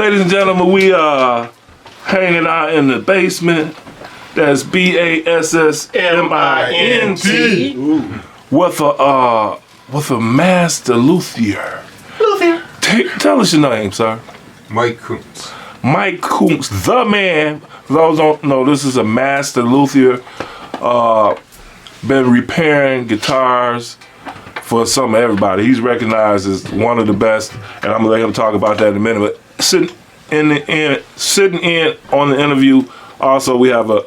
Ladies and gentlemen, we are hanging out in the basement. That's BASSMINT with a master luthier. Tell us your name, sir. Mike Koontz. Mike Koontz, the man. For those who don't know, this is a master luthier. Been repairing guitars for some of everybody. He's recognized as one of the best, and I'm gonna let him talk about that in a minute. But sitting in on the interview, also we have a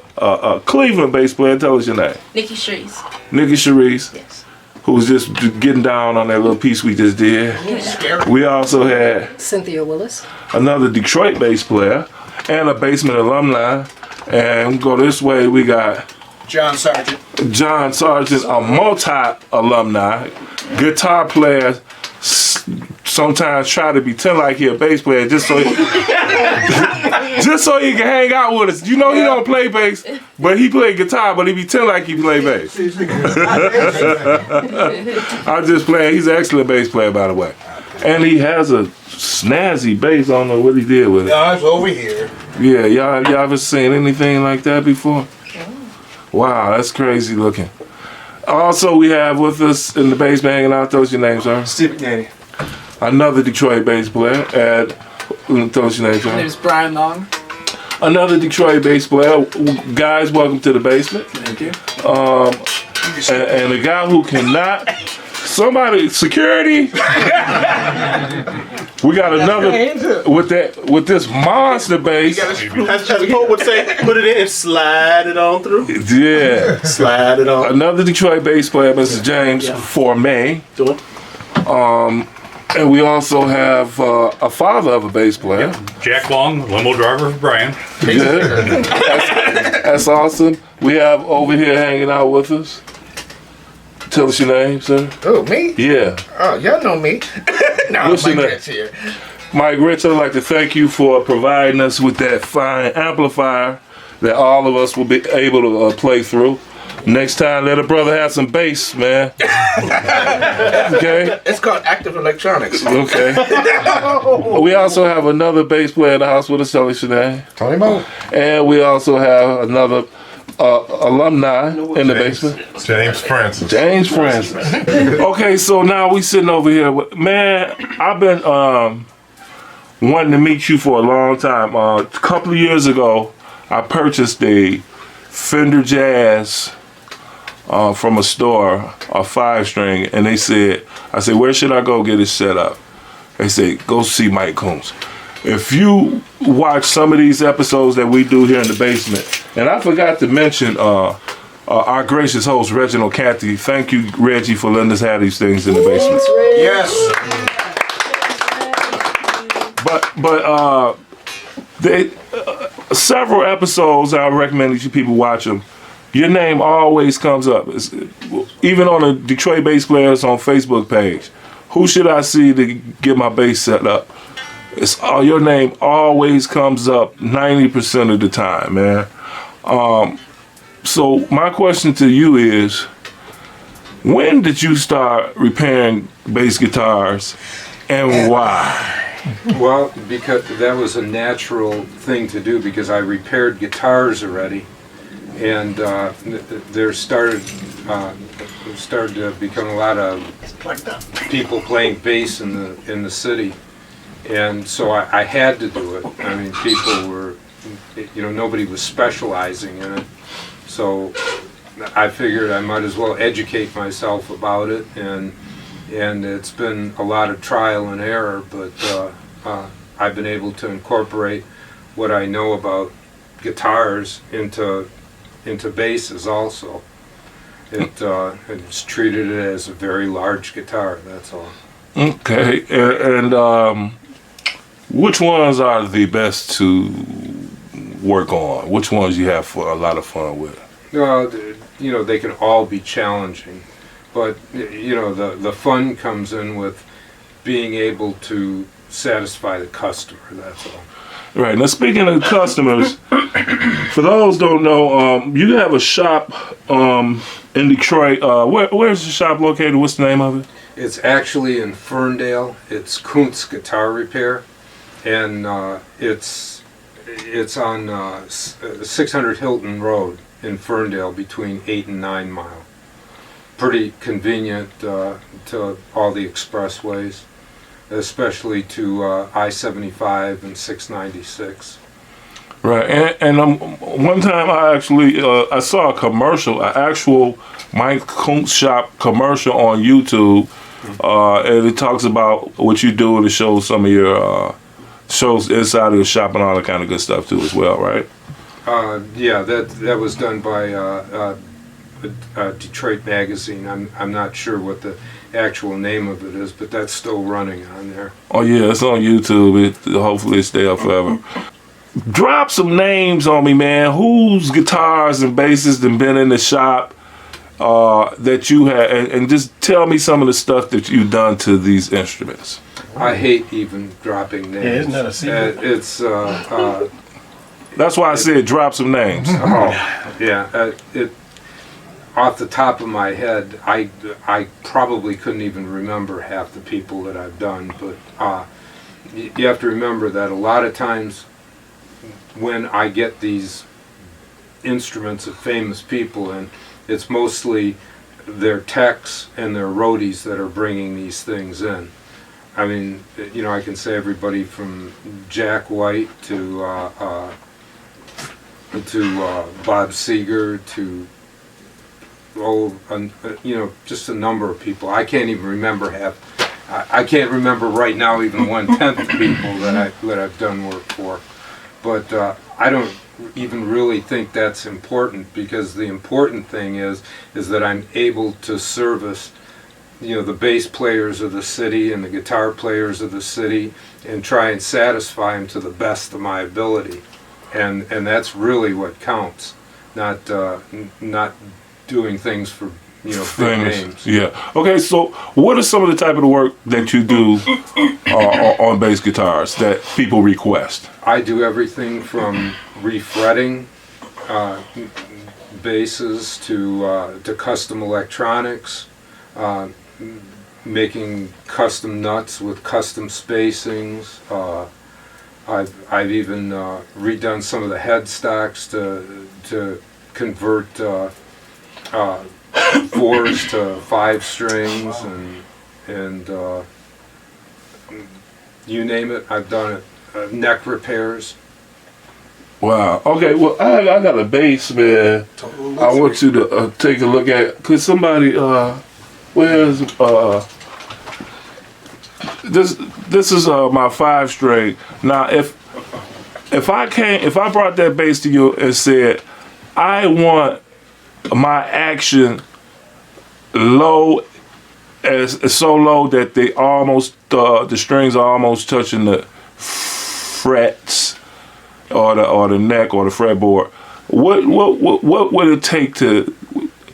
Cleveland bass player. Tell us your name. Nikki Shrees. Nikki Shrees. Yes. Who's just getting down on that little piece we just did. Yeah. We also had Cynthia Willis, another Detroit bass player and a basement alumni. And we go this way, we got John Sargent, a multi-alumni, guitar player, sometimes try to pretend like he a bass player just so he, just so he can hang out with us. You know he don't play bass, but he play guitar, but he pretend like he play bass. I'm just playing. He's an excellent bass player, by the way. And he has a snazzy bass. I don't know what he did with it. it's over here. Yeah, y'all ever seen anything like that before? Wow, that's crazy looking. Also, we have with us in the basement hanging out. Tell us your name, sir. Steve McNanny. Another Detroit bass player. Tell us your name, sir. My name is Brian Long. Another Detroit bass player. Guys, welcome to the basement. Thank you. And a guy who cannot. Somebody, security. We got another with this monster bass. As the Pope would say, put it in and slide it on through. Yeah. Slide it on. Another Detroit bass player, Mr. James Formay. Doing. And we also have a father of a bass player. Jack Long, limo driver for Brian. Yeah. That's awesome. We have over here hanging out with us. Tell us your name, sir. Oh, me? Yeah. Oh, y'all know me. No, What's your Mike name? Rich here. Mike Rich, I'd like to thank you for providing us with that fine amplifier that all of us will be able to play through. Next time, let a brother have some bass, man. Okay? It's called active electronics. Okay. We also have another bass player in the house with us, Tony Shanae. Tony Mo. And we also have another alumni in the basement. James Francis. James Francis. Okay, so now we sitting over here. Man, I've been wanting to meet you for a long time. A couple of years ago, I purchased a Fender Jazz from a store, a 5-string, and I said, where should I go get it set up? They said, go see Mike Koontz. If you watch some of these episodes that we do here in the basement, and I forgot to mention our gracious host, Reginald Cathy. Thank you, Reggie, for letting us have these things in the basement. Yes. But several episodes, I recommend that you people watch them. Your name always comes up. Even on the Detroit Bass Players on Facebook page. Who should I see to get my bass set up? Your name always comes up 90% of the time, man. So my question to you is, when did you start repairing bass guitars and why? Well, because that was a natural thing to do because I repaired guitars already, and there started to become a lot of people playing bass in the city. And so I had to do it. I mean, people were, nobody was specializing in it. So I figured I might as well educate myself about it. And it's been a lot of trial and error, but I've been able to incorporate what I know about guitars into basses also. It's treated it as a very large guitar, that's all. Okay, and which ones are the best to work on? Which ones you have a lot of fun with? Well, they can all be challenging, but the fun comes in with being able to satisfy the customer. That's all. Right. Now, speaking of customers, for those who don't know, you have a shop in Detroit. Where's the shop located? What's the name of it? It's actually in Ferndale. It's Koontz Guitar Repair. and it's on 600 Hilton Road in Ferndale between 8 and 9 Mile. Pretty convenient to all the expressways, especially to I-75 and 696. Right, and one time I actually I saw a commercial, an actual Mike Koontz shop commercial on YouTube, and it talks about what you do to show some of your shows inside of your shop and all that kind of good stuff too as well, right? Yeah, that was done by Detroit Magazine. I'm not sure what the actual name of it is, but that's still running on there. Oh yeah, it's on YouTube. Hopefully it stay up forever. Drop some names on me, man. Whose guitars and basses have been in the shop that you had, and just tell me some of the stuff that you've done to these instruments. I hate even dropping names. Yeah, isn't that a secret? It's That's why I said drop some names. it off the top of my head, I probably couldn't even remember half the people that I've done, but you have to remember that a lot of times when I get these instruments of famous people, and it's mostly their techs and their roadies that are bringing these things in. I mean, you know, I can say everybody from Jack White to Bob Seger to you know, just a number of people. I can't even remember half. I can't remember right now even 1/10 of people that I've done work for. But I don't even really think that's important, because the important thing is that I'm able to service, you know, the bass players of the city and the guitar players of the city, and try and satisfy them to the best of my ability, and that's really what counts. Not doing things for, you know, big names. Yeah. Okay, so what are some of the type of the work that you do on bass guitars that people request? I do everything from refretting basses to custom electronics, making custom nuts with custom spacings. I've even redone some of the headstocks to convert 4s to 5 strings, and you name it, I've done it. Neck repairs. Wow. Okay. Well, I got a bass, man. I want you to take a look at. Could somebody? Where's this is my 5-string. Now, if I brought that bass to you and said, I want my action low, as so low that they almost the strings are almost touching the frets or the neck or the fretboard, what would it take to,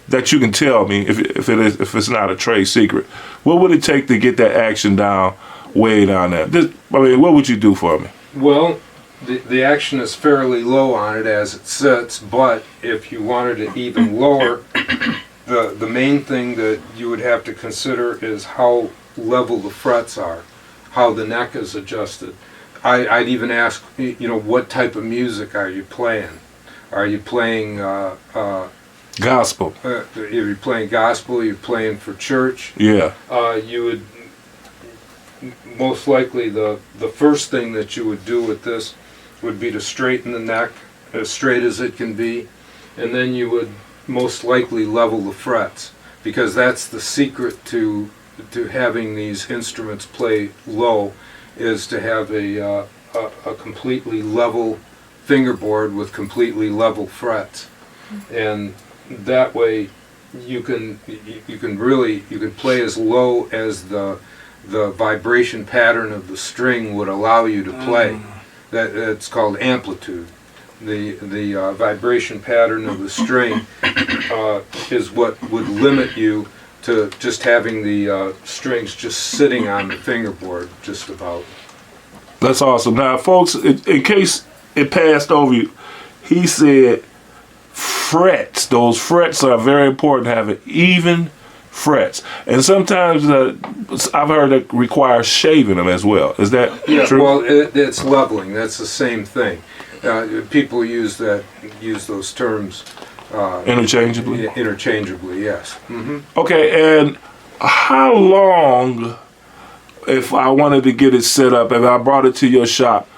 that you can tell me if it's not a trade secret, what would it take to get that action down, way down there? I mean, what would you do for me? Well, the action is fairly low on it as it sits, but if you wanted it even lower, the main thing that you would have to consider is how level the frets are, how the neck is adjusted. I'd even ask, you know, what type of music are you playing? Are you playing Gospel? If you're playing gospel, you're playing for church. Yeah. You would most likely, the first thing that you would do with this would be to straighten the neck as straight as it can be, and then you would most likely level the frets, because that's the secret to having these instruments play low, is to have a completely level fingerboard with completely level frets, and that way you can play as low as the vibration pattern of the string would allow you to play. That's called amplitude. The vibration pattern of the string is what would limit you to just having the strings just sitting on the fingerboard, just about. That's awesome. Now, folks, in case it passed over you, he said frets. Those frets are very important. Have an even frets, and sometimes I've heard it requires shaving them as well. Is that true? Well, it's leveling. That's the same thing. People use those terms Interchangeably. Interchangeably, yes. Mm-hmm. Okay, and how long, if I wanted to get it set up, if I brought it to your shop,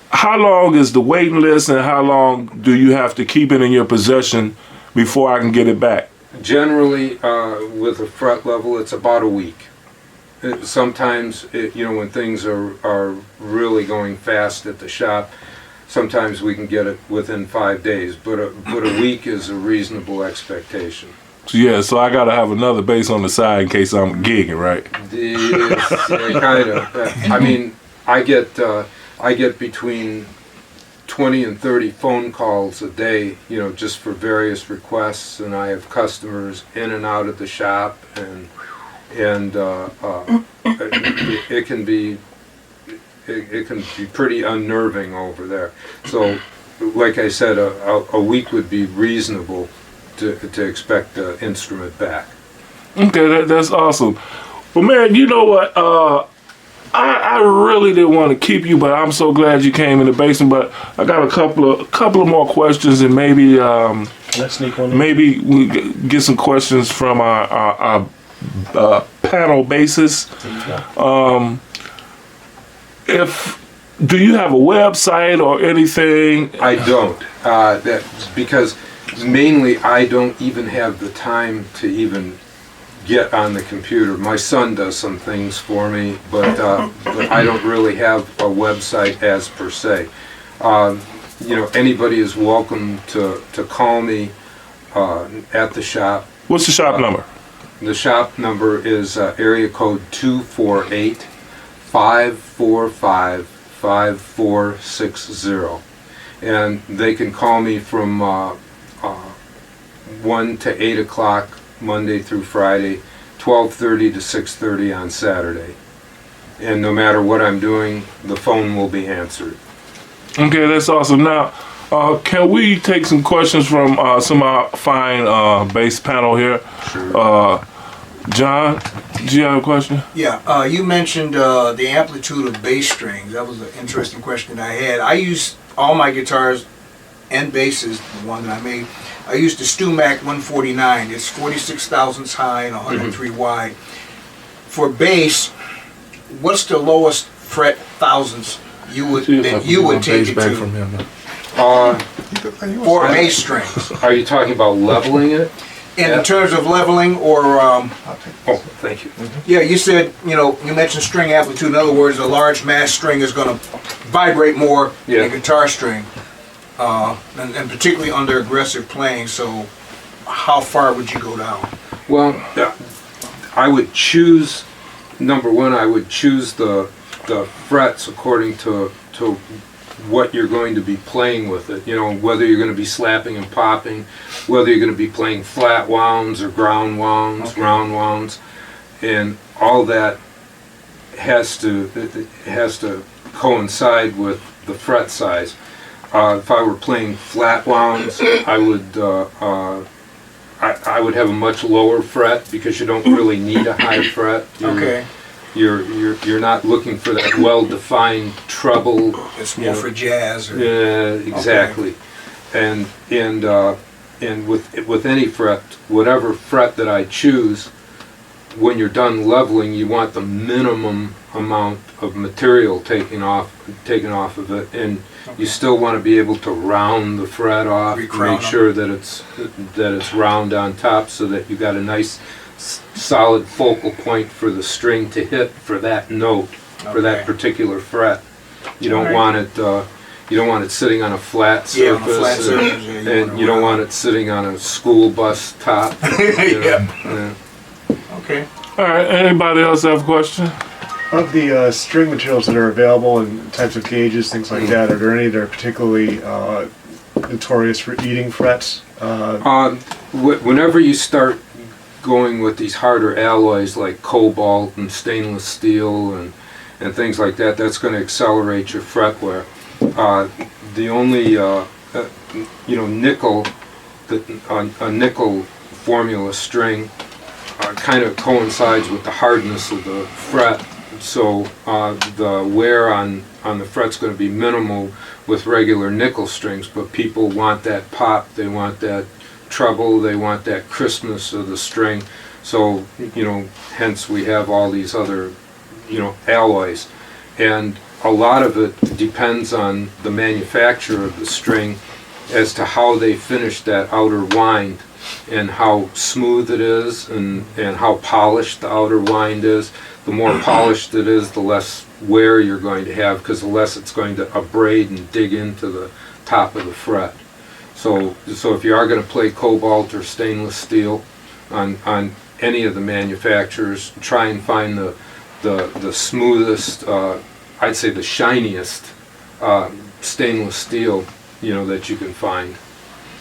how long is the waiting list, and how long do you have to keep it in your possession before I can get it back? Generally, with a fret level, it's about a week. Sometimes, when things are really going fast at the shop, sometimes we can get it within 5 days, but a week is a reasonable expectation. Yeah, so I gotta have another base on the side in case I'm gigging, right? Kind of. I mean, I get between 20 and 30 phone calls a day, just for various requests, and I have customers in and out at the shop, and it can be pretty unnerving over there. So, like I said, a week would be reasonable to expect the instrument back. Okay, that's awesome. Well, man, you know what? I really didn't want to keep you, but I'm so glad you came in the basement. But I got a couple of more questions, and maybe Let's sneak one in. maybe we get some questions from our panel basis. Do you have a website or anything? I don't. That's because mainly I don't even have the time to even get on the computer. My son does some things for me, but I don't really have a website as per se. Anybody is welcome to call me at the shop. What's the shop number? The shop number is area code 248-545-5460. And they can call me from 1 to 8 o'clock Monday through Friday, 12:30 to 6:30 on Saturday. And no matter what I'm doing, the phone will be answered. Okay, that's awesome. Now, can we take some questions from some of our fine bass panel here? Sure. John, do you have a question? Yeah, you mentioned the amplitude of bass strings. That was an interesting question I had. I use all my guitars and basses, the one that I made, I used the StewMac 149. It's 46 thousandths high and 103 wide. For bass, what's the lowest fret thousandths you would take it to for bass strings? Are you talking about leveling it? In terms of leveling or Thank you. yeah, you said, you mentioned string amplitude. In other words, a large mass string is going to vibrate more than a guitar string, and particularly under aggressive playing. So, how far would you go down? Well, I would choose, number one, I would choose the frets according to what you're going to be playing with it. Whether you're going to be slapping and popping, whether you're going to be playing flat wounds or ground wounds, round wounds, and all that has to coincide with the fret size. If I were playing flat wounds, I would have a much lower fret because you don't really need a high fret. Okay. You're not looking for that well-defined treble. It's more for jazz. Or, Yeah, exactly. Okay. And with any fret, whatever fret that I choose, when you're done leveling, you want the minimum amount of material taken off of it, and you still want to be able to round the fret off, make sure that it's round on top, so that you got a nice solid focal point for the string to hit for that note, for that particular fret. You don't want it. You don't want it sitting on a flat surface, and you don't want it sitting on a school bus top. Yeah. Okay. All right, anybody else have a question? Of the string materials that are available and types of gauges, things like that, are there any that are particularly notorious for eating frets? Whenever you start going with these harder alloys like cobalt and stainless steel and things like that, that's going to accelerate your fret wear. The only nickel, a nickel formula string kind of coincides with the hardness of the fret. So the wear on the fret's going to be minimal with regular nickel strings, but people want that pop, they want that treble, they want that crispness of the string. So, hence we have all these other, alloys. And a lot of it depends on the manufacturer of the string as to how they finish that outer wind and how smooth it is and how polished the outer wind is. The more polished it is, the less wear you're going to have, because the less it's going to abrade and dig into the top of the fret. So if you are going to play cobalt or stainless steel on any of the manufacturers, try and find the smoothest, I'd say the shiniest stainless steel, that you can find.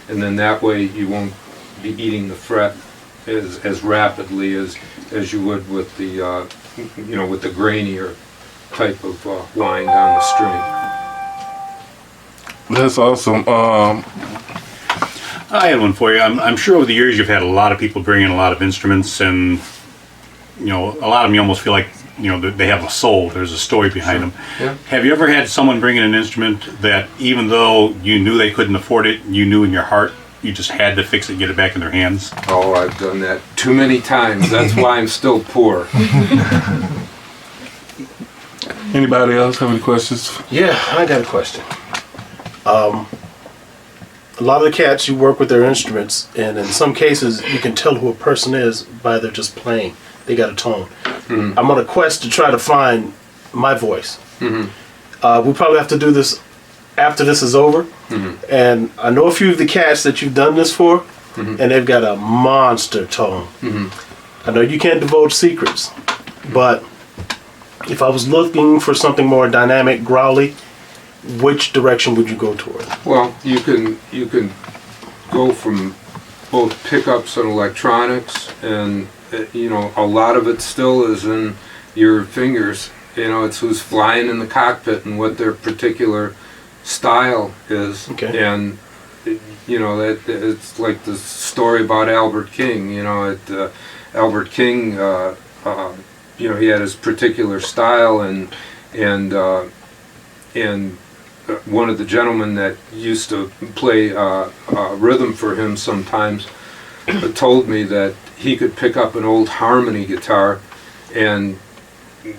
And then that way you won't be eating the fret as rapidly as you would with the with the grainier type of wind on the string. That's awesome. I had one for you. I'm sure over the years you've had a lot of people bring in a lot of instruments, and a lot of them you almost feel like they have a soul. There's a story behind them. Yeah. Have you ever had someone bring in an instrument that even though you knew they couldn't afford it, you knew in your heart you just had to fix it and get it back in their hands? Oh, I've done that too many times. That's why I'm still poor. Anybody else have any questions? Yeah, I got a question. A lot of the cats, you work with their instruments, and in some cases you can tell who a person is by their just playing. They got a tone. Mm-hmm. I'm on a quest to try to find my voice. Mm-hmm. We probably have to do this after this is over. Mm-hmm. And I know a few of the cats that you've done this for, mm-hmm. and they've got a monster tone. Mm-hmm. I know you can't divulge secrets, but if I was looking for something more dynamic, growly, which direction would you go toward? Well, you can go from both pickups and electronics, and a lot of it still is in your fingers. It's who's flying in the cockpit and what their particular style is. Okay. And that it's like the story about Albert King. Albert King, he had his particular style, and one of the gentlemen that used to play rhythm for him sometimes told me that he could pick up an old harmony guitar and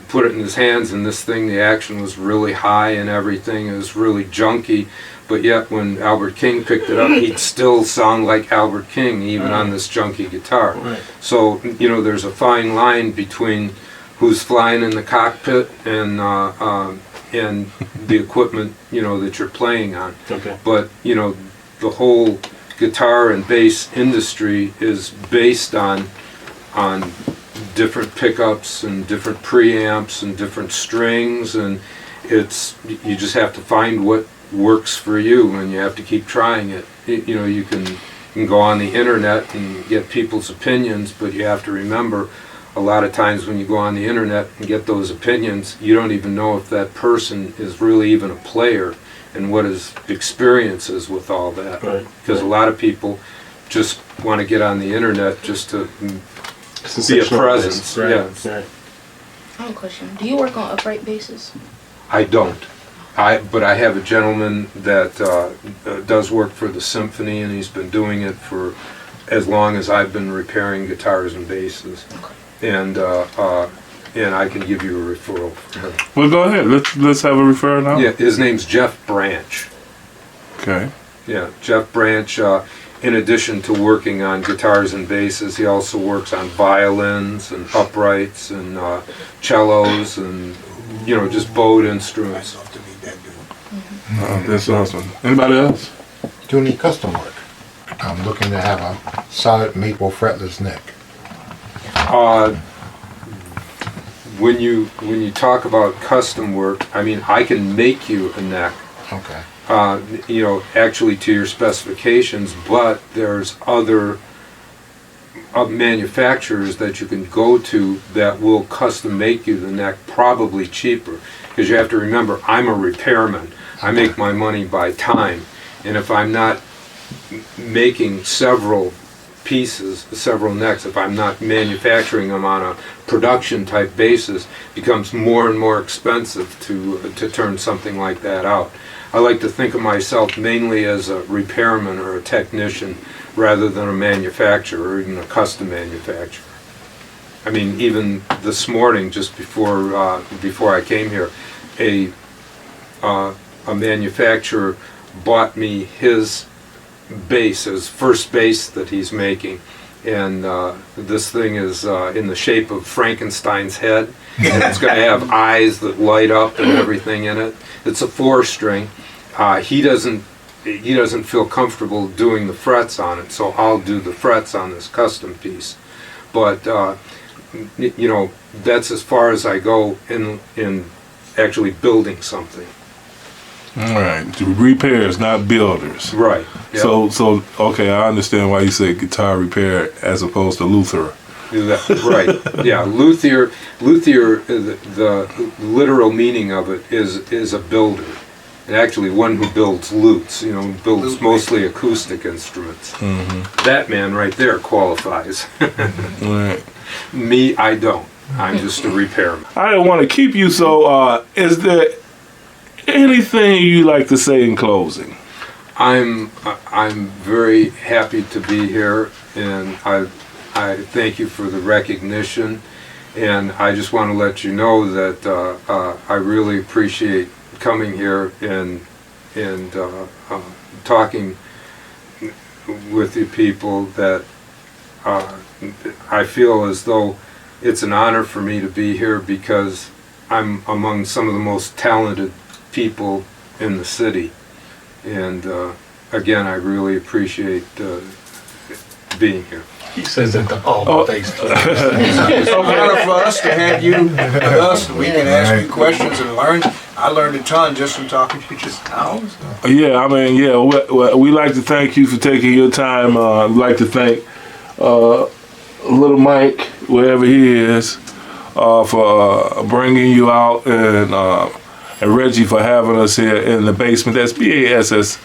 put it in his hands, and this thing, the action was really high and everything. It was really junky, but yet when Albert King picked it up, he'd still sound like Albert King, even on this junky guitar. Right. So, there's a fine line between who's flying in the cockpit and the equipment, that you're playing on. Okay. But, the whole guitar and bass industry is based on different pickups and different preamps and different strings, and you just have to find what works for you, and you have to keep trying it. You can go on the internet and get people's opinions, but you have to remember a lot of times when you go on the internet and get those opinions, you don't even know if that person is really even a player and what his experience is with all that. Right. Because a lot of people just want to get on the internet just to be a presence. Right. Yeah. Right. I have a question. Do you work on upright basses? I don't. But I have a gentleman that does work for the symphony, and he's been doing it for as long as I've been repairing guitars and basses. Okay. And I can give you a referral for him. Well, go ahead. Let's have a referral now. Yeah, his name's Jeff Branch. Okay. Yeah, Jeff Branch. In addition to working on guitars and basses, he also works on violins and uprights and cellos and just bowed instruments. That's awesome. Anybody else? Do any custom work? I'm looking to have a solid maple fretless neck. When you talk about custom work, I can make you a neck. Okay. Actually to your specifications, but there's other manufacturers that you can go to that will custom make you the neck, probably cheaper, because you have to remember, I'm a repairman. I make my money by time, and if I'm not making several pieces, several necks, if I'm not manufacturing them on a production type basis, becomes more and more expensive to turn something like that out. I like to think of myself mainly as a repairman or a technician rather than a manufacturer or even a custom manufacturer. I mean, even this morning, just before I came here, a manufacturer bought me his base, his first base that he's making, and this thing is in the shape of Frankenstein's head, and it's going to have eyes that light up and everything in it. It's a 4-string. He doesn't feel comfortable doing the frets on it, so I'll do the frets on this custom piece. But you know, that's as far as I go in actually building something. All right, repairs, not builders. Right. Yep. So okay, I understand why you say guitar repair as opposed to luthier. Right. Yeah. Luthier. The literal meaning of it is a builder, and actually one who builds lutes. You know, builds mostly acoustic instruments. Mm-hmm. That man right there qualifies. Right. Me, I don't. I'm just a repairman. I don't want to keep you. So, is there anything you like to say in closing? I'm very happy to be here, and I thank you for the recognition, and I just want to let you know that I really appreciate coming here and talking with you people. That I feel as though it's an honor for me to be here because I'm among some of the most talented people in the city, and again, I really appreciate being here. He says it to all face. It's an honor for us to have you with us. We can ask you questions and learn. I learned a ton just from talking to you just now. Yeah, I mean, yeah, we like to thank you for taking your time. We'd like to thank Little Mike, wherever he is, for bringing you out, and Reggie for having us here in the basement. That's BASSMINT.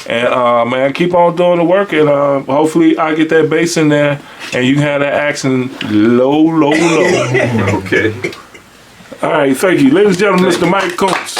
And man, keep on doing the work, and hopefully I get that bass in there, and you can have that accent low. Okay. All right, thank you. Ladies and gentlemen, Mr. Mike Koontz.